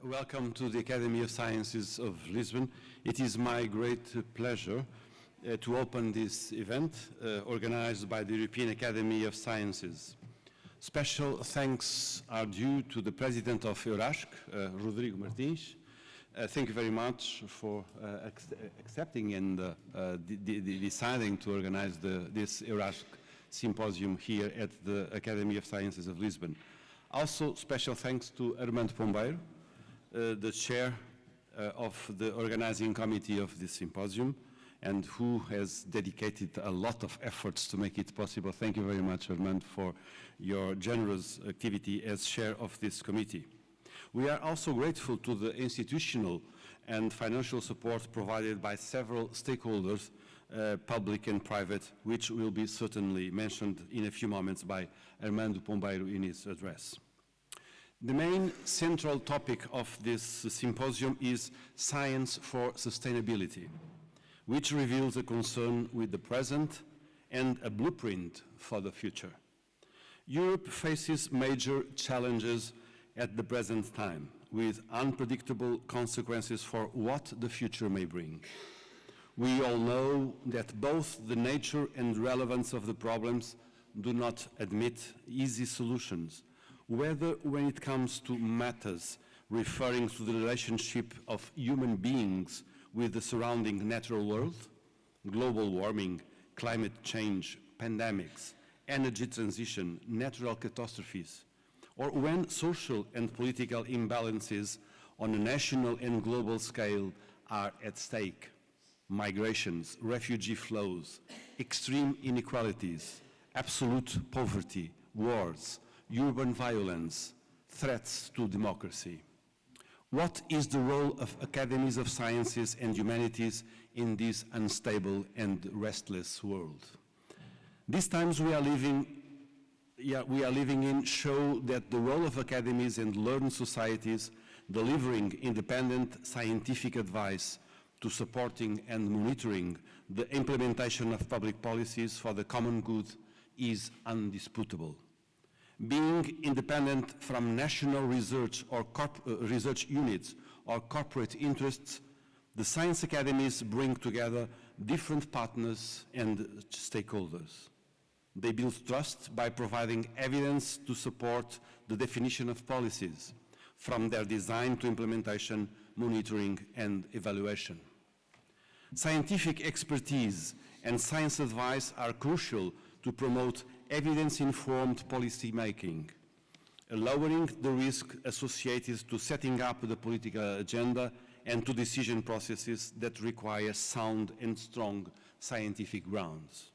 Welcome to the Academy of Sciences of Lisbon. It is my great pleasure to open this event organized by the European Academy of Sciences. Special thanks are due to the President of EurASc, Rodrigo Martins. Thank you very much for accepting and deciding to organize this EurASc Symposium here at the Academy of Sciences of Lisbon. Also, special thanks to Armando Pombeiro, the chair of the organizing committee of this symposium, and who has dedicated a lot of efforts to make it possible. Thank you very much, Armando, for your generous activity as chair of this committee. We are also grateful to the institutional and financial support provided by several stakeholders, public and private, which will be certainly mentioned in a few moments by Armando Pombeiro in his address. The main central topic of this symposium is Science for Sustainability, which reveals a concern with the present and a blueprint for the future. Europe faces major challenges at the present time, with unpredictable consequences for what the future may bring. We all know that both the nature and relevance of the problems do not admit easy solutions, whether when it comes to matters referring to the relationship of human beings with the surrounding natural world, global warming, climate change, pandemics, energy transition, natural catastrophes, or when social and political imbalances on a national and global scale are at stake. Migrations, refugee flows, extreme inequalities, absolute poverty, wars, urban violence, threats to democracy. What is the role of academies of sciences and humanities in this unstable and restless world? These times we are living in show that the role of academies and learned societies delivering independent scientific advice to supporting and monitoring the implementation of public policies for the common good is undisputable. Being independent from national research or research units or corporate interests, the science academies bring together different partners and stakeholders. They build trust by providing evidence to support the definition of policies, from their design to implementation, monitoring, and evaluation. Scientific expertise and science advice are crucial to promote evidence-informed policy making, lowering the risk associated to setting up the political agenda and to decision processes that require sound and strong scientific grounds.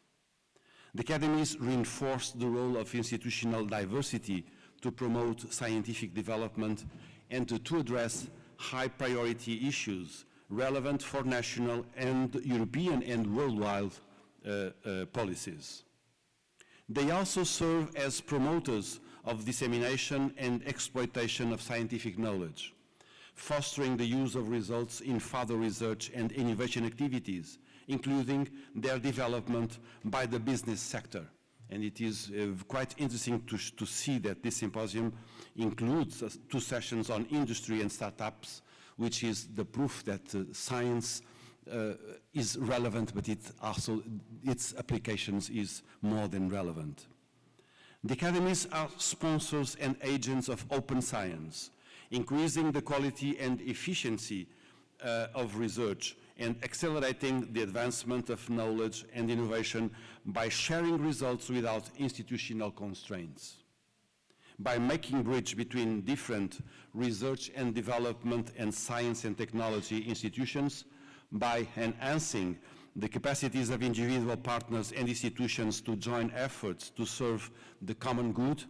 The academies reinforce the role of institutional diversity to promote scientific development and to address high-priority issues relevant for national and European and worldwide policies. They also serve as promoters of dissemination and exploitation of scientific knowledge, fostering the use of results in further research and innovation activities, including their development by the business sector. And it is quite interesting to see that this symposium includes 2 sessions on industry and startups, which is the proof that science is relevant, but its applications is more than relevant. The academies are sponsors and agents of open science, increasing the quality and efficiency of research and accelerating the advancement of knowledge and innovation by sharing results without institutional constraints. By making bridge between different research and development and science and technology institutions, by enhancing the capacities of individual partners and institutions to join efforts to serve the common good,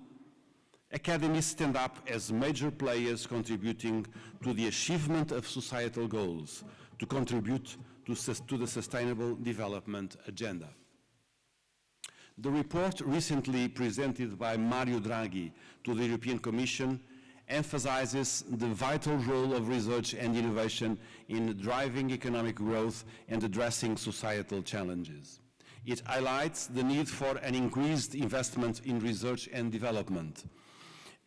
academies stand up as major players contributing to the achievement of societal goals, to contribute to the Sustainable Development Agenda. The report recently presented by Mario Draghi to the European Commission emphasizes the vital role of research and innovation in driving economic growth and addressing societal challenges. It highlights the need for an increased investment in research and development,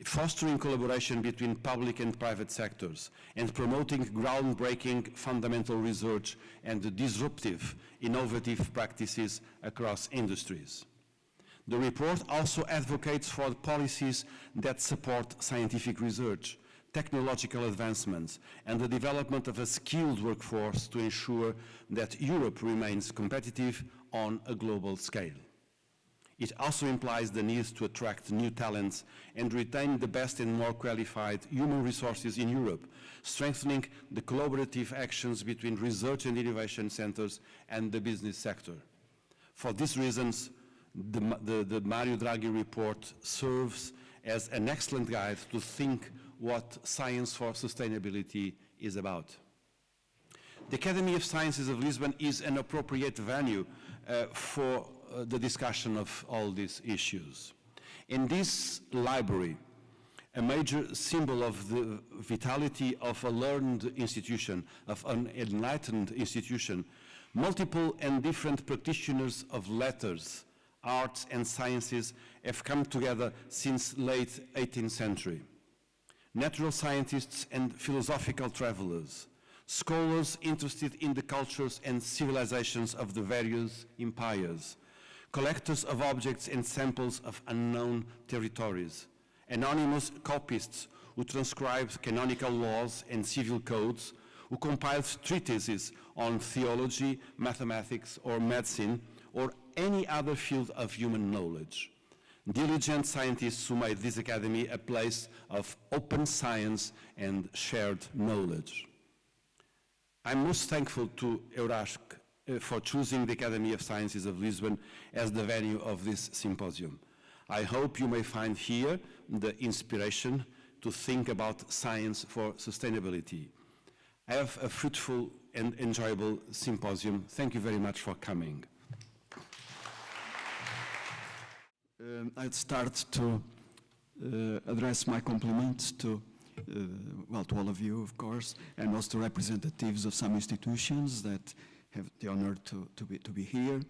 fostering collaboration between public and private sectors, and promoting groundbreaking fundamental research and disruptive, innovative practices across industries. The report also advocates for policies that support scientific research, technological advancements, and the development of a skilled workforce to ensure that Europe remains competitive on a global scale. It also implies the need to attract new talents and retain the best and more qualified human resources in Europe, strengthening the collaborative actions between research and innovation centers and the business sector. For these reasons, the Mario Draghi report serves as an excellent guide to think what science for sustainability is about. The Academy of Sciences of Lisbon is an appropriate venue for the discussion of all these issues. In this library, a major symbol of the vitality of a learned institution, of an enlightened institution, multiple and different practitioners of letters, arts and sciences have come together since late 18th century. Natural scientists and philosophical travelers, scholars interested in the cultures and civilizations of the various empires, collectors of objects and samples of unknown territories, anonymous copyists who transcribed canonical laws and civil codes, who compiled treatises on theology, mathematics, or medicine, or any other field of human knowledge. Diligent scientists who made this academy a place of open science and shared knowledge. I'm most thankful to EurASc for choosing the Academy of Sciences of Lisbon as the venue of this symposium. I hope you may find here the inspiration to think about science for sustainability. Have a fruitful and enjoyable symposium. Thank you very much for coming. I'd start to address my compliments to all of you, of course, and also to representatives of some institutions that have the honor to be here,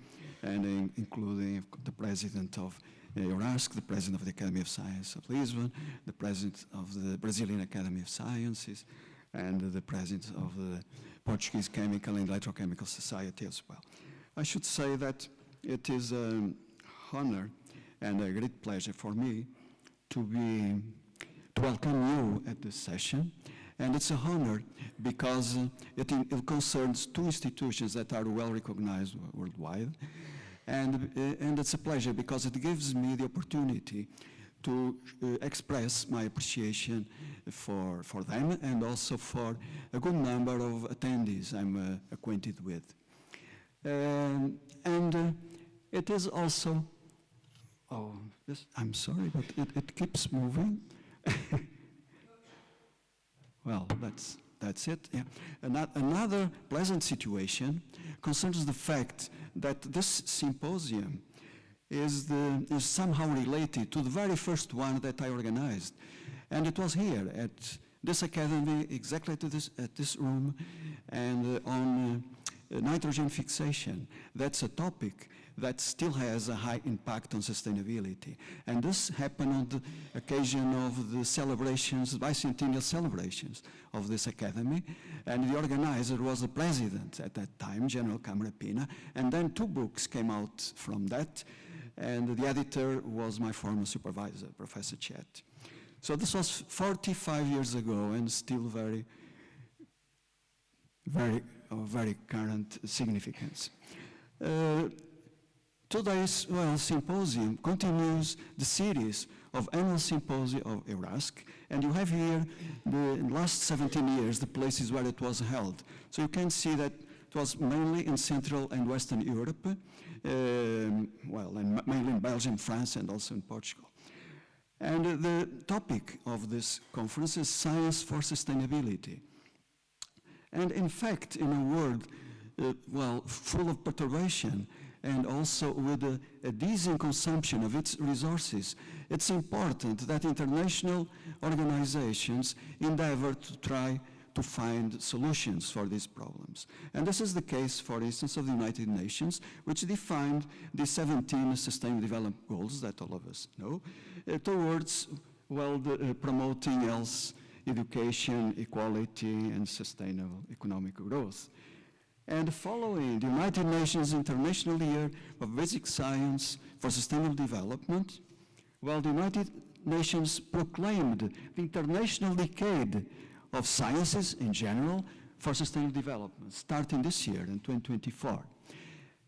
and including the president of EurASc, the president of the Academy of Science of Lisbon, the president of the Brazilian Academy of Sciences, and the president of the Portuguese Chemical and Electrochemical Society as well. I should say that it is an honor and a great pleasure for me to welcome you at this session. And it's a honor because it concerns two institutions that are well recognized worldwide. And it's a pleasure because it gives me the opportunity to express my appreciation for them and also for a good number of attendees I'm acquainted with. It is also, I'm sorry, but it keeps moving. Well, that's it. Yeah. Another pleasant situation concerns the fact that this symposium is somehow related to the very first one that I organized, and it was here at this academy, exactly at this room, and on nitrogen fixation. That's a topic that still has a high impact on sustainability. And this happened on the occasion of the celebrations, bicentennial celebrations of this academy. And the organizer was the president at that time, General Camarapina. And then two books came out from that. And the editor was my former supervisor, Professor Chet. So this was 45 years ago and still very current significance. Today's symposium continues the series of annual symposia of EurASc, and you have here the last 17 years, the places where it was held. So you can see that it was mainly in Central and Western Europe, and mainly in Belgium, France, and also in Portugal. And the topic of this conference is science for sustainability. And in fact, in a world, full of perturbation, and also with a decent consumption of its resources, it's important that international organizations endeavor to try to find solutions for these problems. And this is the case, for instance, of the United Nations, which defined the 17 Sustainable Development Goals that all of us know, towards well, promoting health, education, equality, and sustainable economic growth. And following the United Nations International Year of Basic Science for Sustainable Development, well, the United Nations proclaimed the International Decade of Sciences in general for Sustainable Development, starting this year in 2024.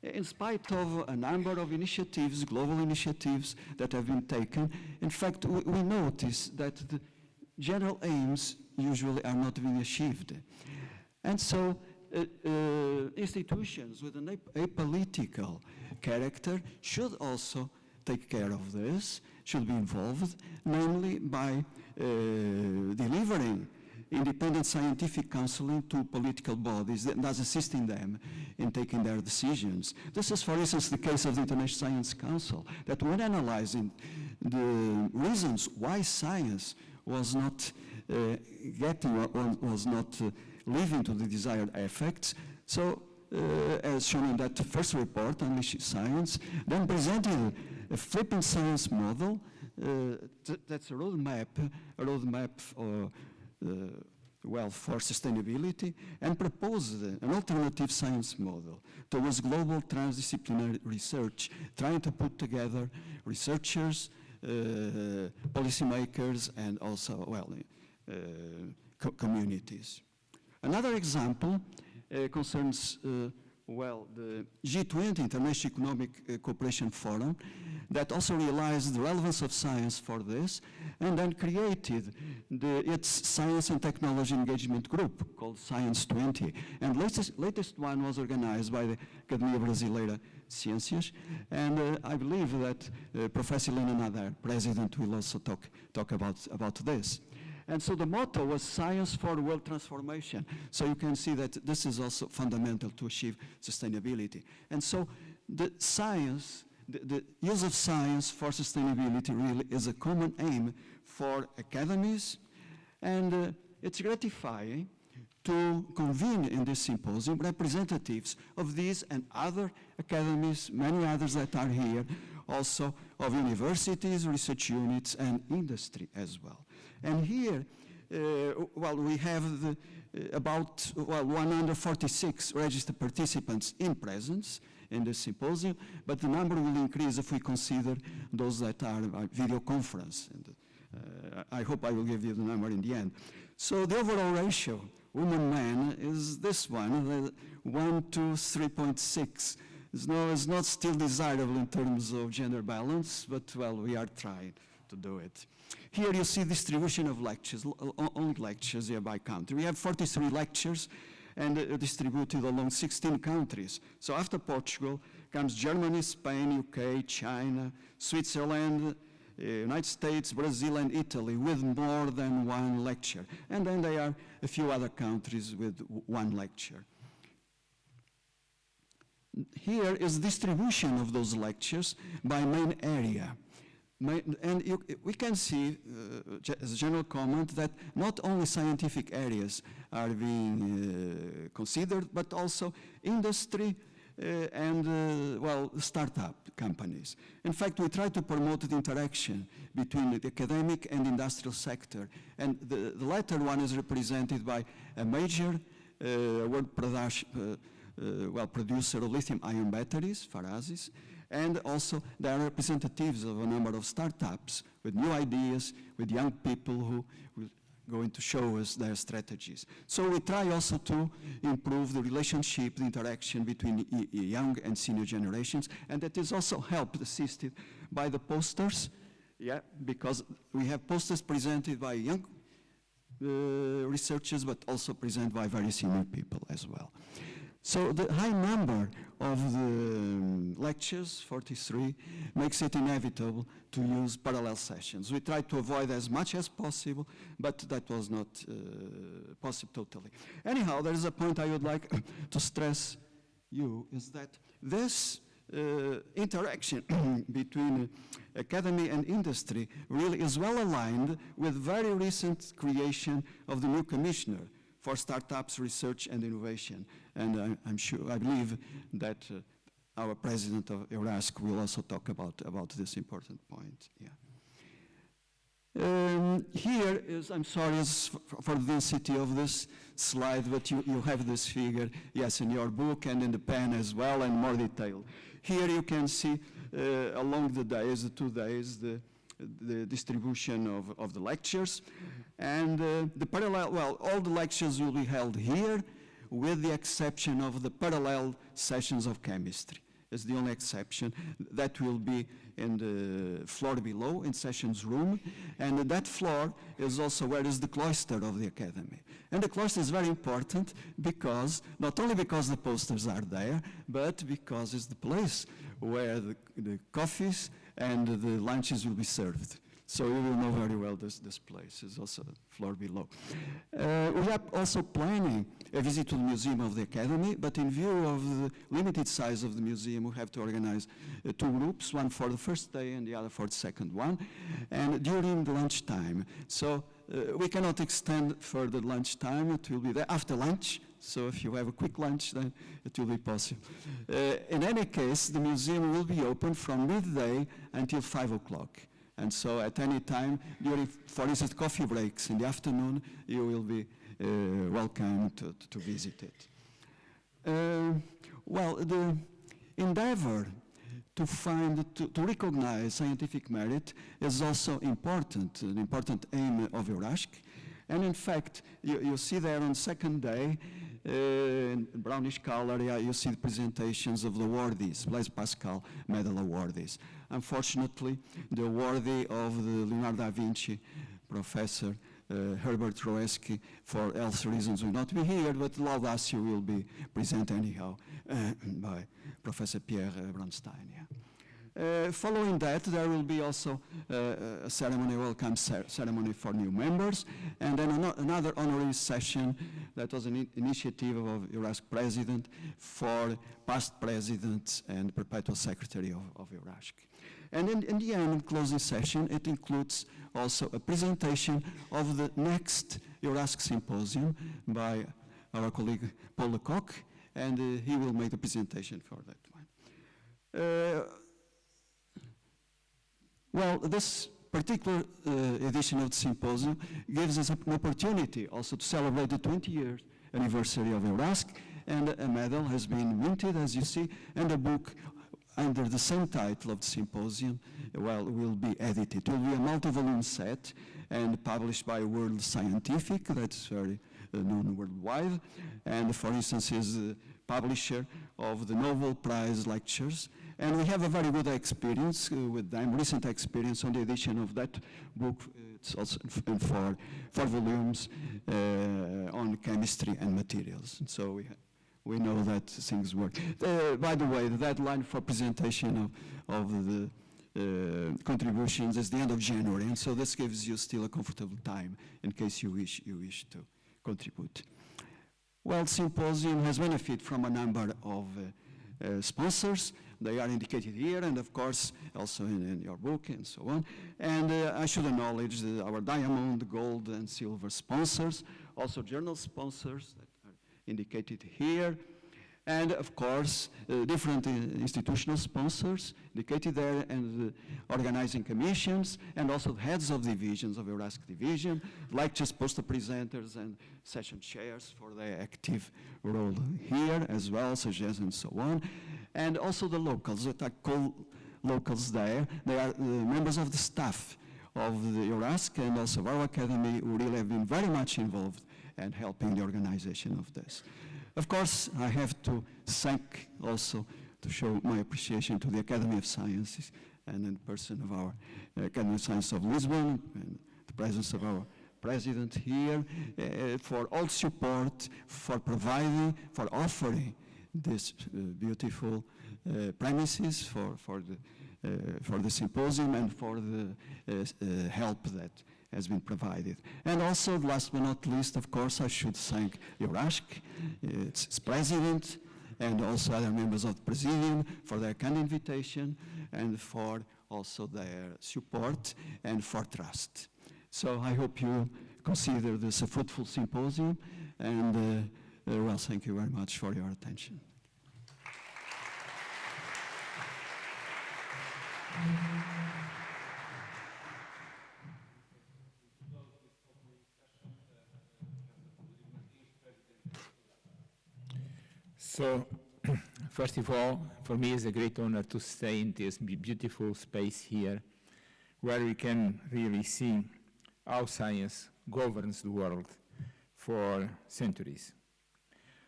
In spite of a number of initiatives, global initiatives that have been taken, in fact, we notice that the general aims usually are not being achieved. And so institutions with an apolitical character should also take care of this, should be involved, namely by delivering independent scientific counseling to political bodies that does assisting them in taking their decisions. This is, for instance, the case of the International Science Council, that when analyzing the reasons why science was not was not leading to the desired effects, so as shown in that first report, Unleashing Science, then presented a flipping science model that's a roadmap well, for sustainability, and proposed an alternative science model towards global transdisciplinary research, trying to put together researchers, policymakers, and also, well, communities. Another example concerns, well, the G20, International Economic Cooperation Forum, that also realized the relevance of science for this, and then created its Science and Technology Engagement Group, called Science 20. And latest one was organized by the Academia Brasileira de Ciências, and I believe that Professor Helena Nader, president, will also talk about this. And so the motto was Science for World Transformation. So you can see that this is also fundamental to achieve sustainability. And so the science, the use of science for sustainability really is a common aim for academies, and it's gratifying to convene in this symposium representatives of these and other academies, many others that are here, also of universities, research units, and industry as well. And here, well, we have about 146 registered participants in presence in the symposium, but the number will increase if we consider those that are video conference. And, I hope I will give you the number in the end. So the overall ratio, woman-man, is this one, 1 to 3.6. It's not still desirable in terms of gender balance, but, well, we are trying to do it. Here you see distribution of lectures, only lectures here by country. We have 43 lectures and distributed along 16 countries. So after Portugal comes Germany, Spain, UK, China, Switzerland, United States, Brazil, and Italy with more than one lecture. And then there are a few other countries with one lecture. Here is distribution of those lectures by main area. And we can see, as a general comment, that not only scientific areas are being considered, but also industry and, well, startup companies. In fact, we try to promote the interaction between the academic and industrial sector. And the latter one is represented by a major world producer of lithium-ion batteries, EurASc, and also there are representatives of a number of startups with new ideas, with young people who will going to show us their strategies. So we try also to improve the relationship, the interaction between young and senior generations, and that is also helped, assisted by the posters, because we have posters presented by young researchers, but also presented by very senior people as well. So the high number of the lectures, 43, makes it inevitable to use parallel sessions. We tried to avoid as much as possible, but that was not possible totally. Anyhow, there is a point I would like to stress you, is that this interaction between academy and industry really is well aligned with very recent creation of the new commissioner for startups, research, and innovation. And I believe that our president of EurASc will also talk about this important point. Yeah. Here is, I'm sorry for the density of this slide, but you have this figure, yes, in your book and in the pen as well, and more detail. Here you can see along the days, the 2 days, the distribution of the lectures. And the parallel, well, all the lectures will be held here, with the exception of the parallel sessions of chemistry. It's the only exception. That will be in the floor below, in sessions room. And that floor is also where is the cloister of the academy. And the cloister is very important because, not only because the posters are there, but because it's the place where the coffees and the lunches will be served. So you will know very well this place is also the floor below. We are also planning a visit to the museum of the academy, but in view of the limited size of the museum, we have to organize 2 groups, one for the first day and the other for the second one, and during the lunchtime. So we cannot extend further lunchtime. It will be there after lunch. So if you have a quick lunch, then it will be possible. In any case, the museum will be open from midday until 5 o'clock. And so at any time, during, for instance, coffee breaks in the afternoon, you will be welcome to visit it. Well, the endeavor to recognize scientific merit is also important, an important aim of EurASc. And in fact, you see there on second day, in brownish color, you see the presentations of the awardees, Blaise Pascal Medal awardees. Unfortunately, the awardee of the Leonardo da Vinci professor, Herbert Roeski, for health reasons will not be here, but Laudacio will be presented anyhow by Professor Pierre Bronstein. Yeah. Following that, there will be also a ceremony, welcome ceremony for new members, and then another honorary session that was an initiative of EurASc president for past presidents and perpetual secretary of EurASc. And in the end, closing session, it includes also a presentation of the next EurASc Symposium by our colleague Paul Lecoq, and he will make the presentation for that one. Well, this particular edition of the symposium gives us an opportunity also to celebrate the 20 years anniversary of EurASc, and a medal has been minted, as you see, and a book under the same title of the symposium, well, will be edited. It will be a multi-volume set and published by World Scientific, that's very known worldwide, and for instance is the publisher of the Nobel Prize lectures. And we have a very good experience with them, recent experience on the edition of that book. It's also in 4 volumes on chemistry and materials. And so we know that things work. By the way, the deadline for presentation of the contributions is the end of January, and so this gives you still a comfortable time in case you wish to contribute. Well, symposium has benefited from a number of sponsors. They are indicated here, and of course also in your book and so on. And I should acknowledge our diamond, gold, and silver sponsors, also journal sponsors that are indicated here, and of course different institutional sponsors indicated there, and organizing commissions, and also the heads of divisions of EurASc division, lectures, poster presenters, and session chairs for their active role here as well, suggestions and so on. And also the locals that are called locals there. They are members of the staff of the EurASc and also of our academy, who really have been very much involved in helping the organization of this. Of course, I have to thank also, to show my appreciation to the Academy of Sciences, and in person of our Academy of Sciences of Lisbon, and the presence of our president here, for all support, for providing, for offering this beautiful premises for the symposium, and for the help that has been provided. And also, last but not least, of course, I should thank EurASc, its president, and also other members of the Presidium for their kind invitation, and for also their support and for trust. So I hope you consider this a fruitful symposium, and well, thank you very much for your attention. So, first of all, for me it's a great honor to stay in this beautiful space here, where we can really see how science governs the world for centuries.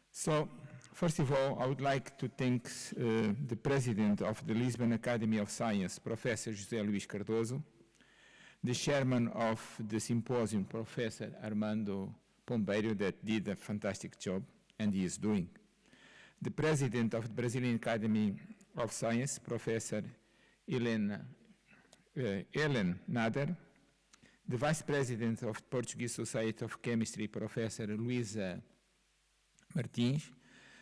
So, first of all, I would like to thank the president of the Lisbon Academy of Science, Professor José Luís Cardoso, the chairman of the symposium, Professor Armando Pombeiro, that did a fantastic job, and he is doing. The president of the Brazilian Academy of Science, Professor Helen Nader, the vice president of the Portuguese Society of Chemistry, Professor Luísa Martins,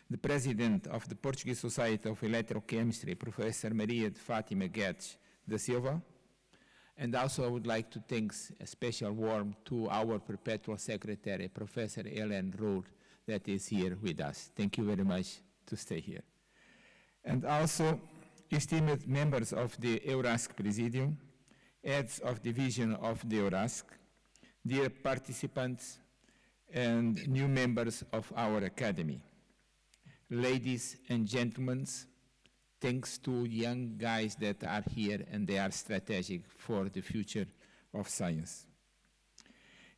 the president of the Portuguese Society of Electrochemistry, Professor Maria de Fátima Guedes da Silva, and also I would like to thank a special warm to our perpetual secretary, Professor Ellen Rood, that is here with us. Thank you very much to stay here. And also, esteemed members of the EurASc Presidium, heads of division of the EurASc, dear participants, and new members of our Academy. Ladies and gentlemen, thanks to young guys that are here and they are strategic for the future of science.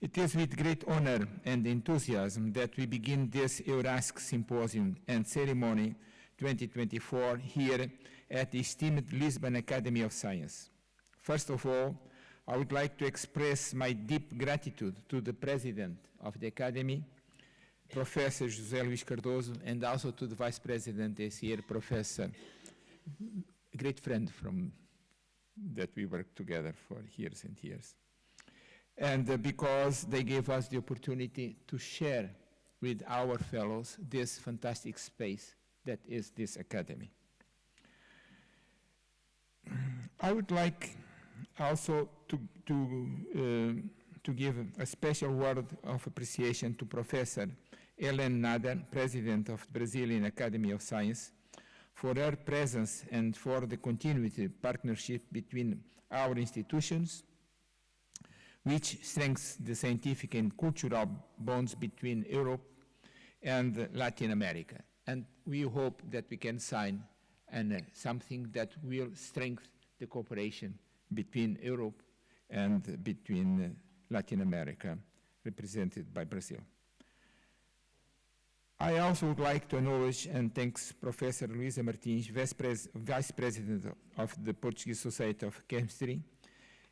It is with great honor and enthusiasm that we begin this EurASc Symposium and Ceremony 2024 here at the esteemed Lisbon Academy of Science. First of all, I would like to express my deep gratitude to the President of the Academy, Professor José Luís Cardoso, and also to the Vice President this year, Professor, a great friend from that we worked together for years and years. And because they gave us the opportunity to share with our fellows this fantastic space that is this Academy. I would like also to give a special word of appreciation to Professor Helen Nader, President of the Brazilian Academy of Science, for her presence and for the continuity partnership between our institutions, which strengthens the scientific and cultural bonds between Europe and Latin America. And we hope that we can sign something that will strengthen the cooperation between Europe and between Latin America, represented by Brazil. I also would like to acknowledge and thank Professor Luísa Martins, Vice President of the Portuguese Society of Chemistry,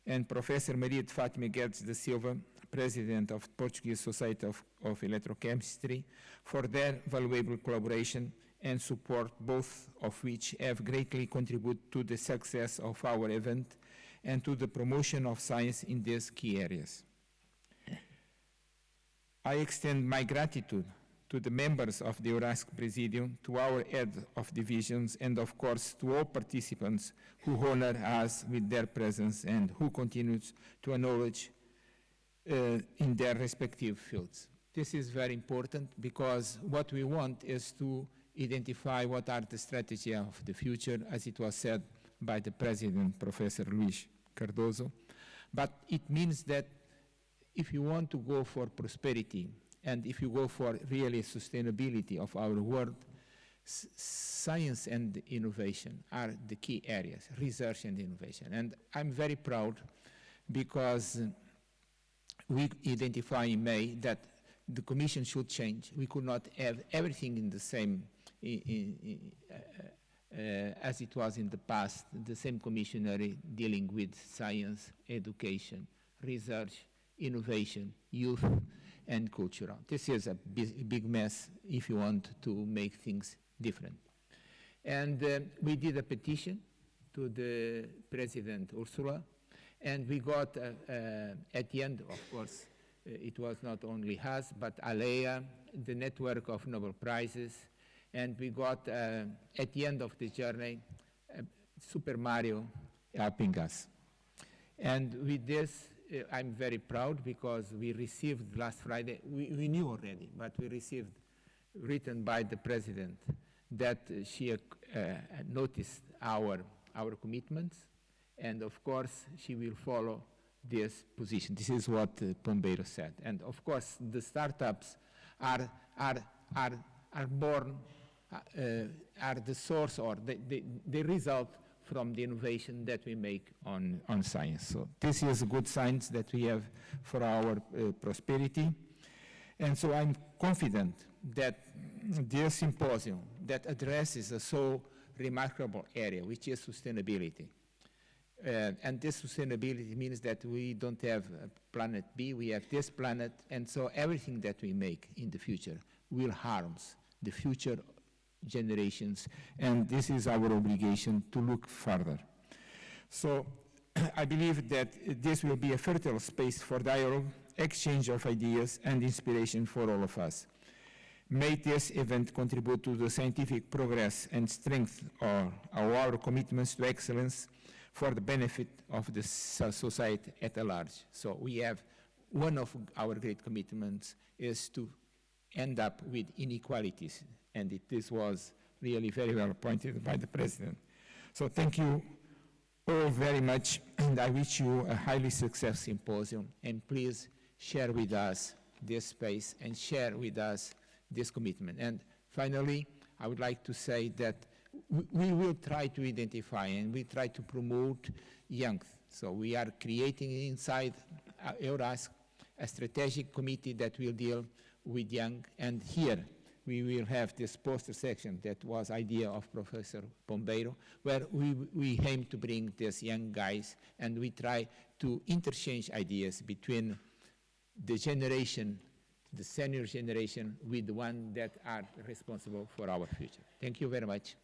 and Professor Maria de Fátima Guedes da Silva, President of the Portuguese Society of Electrochemistry, for their valuable collaboration and support, both of which have greatly contributed to the success of our event and to the promotion of science in these key areas. I extend my gratitude to the members of the EurASc Presidium, to our head of divisions, and of course to all participants who honor us with their presence and who continue to acknowledge in their respective fields. This is very important because what we want is to identify what are the strategies of the future, as it was said by the President, Professor Luís Cardoso. But it means that if you want to go for prosperity and if you go for really sustainability of our world, science and innovation are the key areas, research and innovation. And I'm very proud because we identify in May that the Commission should change. We could not have everything in the same, as it was in the past, the same commissionary dealing with science, education, research, innovation, youth, and cultural. This is a big mess if you want to make things different. And we did a petition to the President Ursula, and we got, at the end, of course, it was not only us, but ALEA, the network of Nobel Prizes, and we got, at the end of the journey, Super Mario helping us. And with this, I'm very proud because we received last Friday, we knew already, but we received, written by the President, that she noticed our commitments, and of course she will follow this position. This is what Pombeiro said. And of course the startups are born are the source or the result from the innovation that we make on science. So this is good science that we have for our prosperity. And so I'm confident that this symposium that addresses a so remarkable area, which is sustainability. And this sustainability means that we don't have a planet B, we have this planet, and so everything that we make in the future will harm the future generations, and this is our obligation to look further. So I believe that this will be a fertile space for dialogue, exchange of ideas, and inspiration for all of us. May this event contribute to the scientific progress and strength of our commitments to excellence for the benefit of the society at large. So we have, one of our great commitments is to end up with inequalities, and this was really very well pointed by the President. So thank you all very much, and I wish you a highly successful symposium, and please share with us this space and share with us this commitment. And finally, I would like to say that we will try to identify and we try to promote young. So we are creating inside EurASc a strategic committee that will deal with young, and here we will have this poster section that was idea of Professor Pombeiro, where we aim to bring these young guys and we try to interchange ideas between the generation, the senior generation, with the one that are responsible for our future. Thank you very much.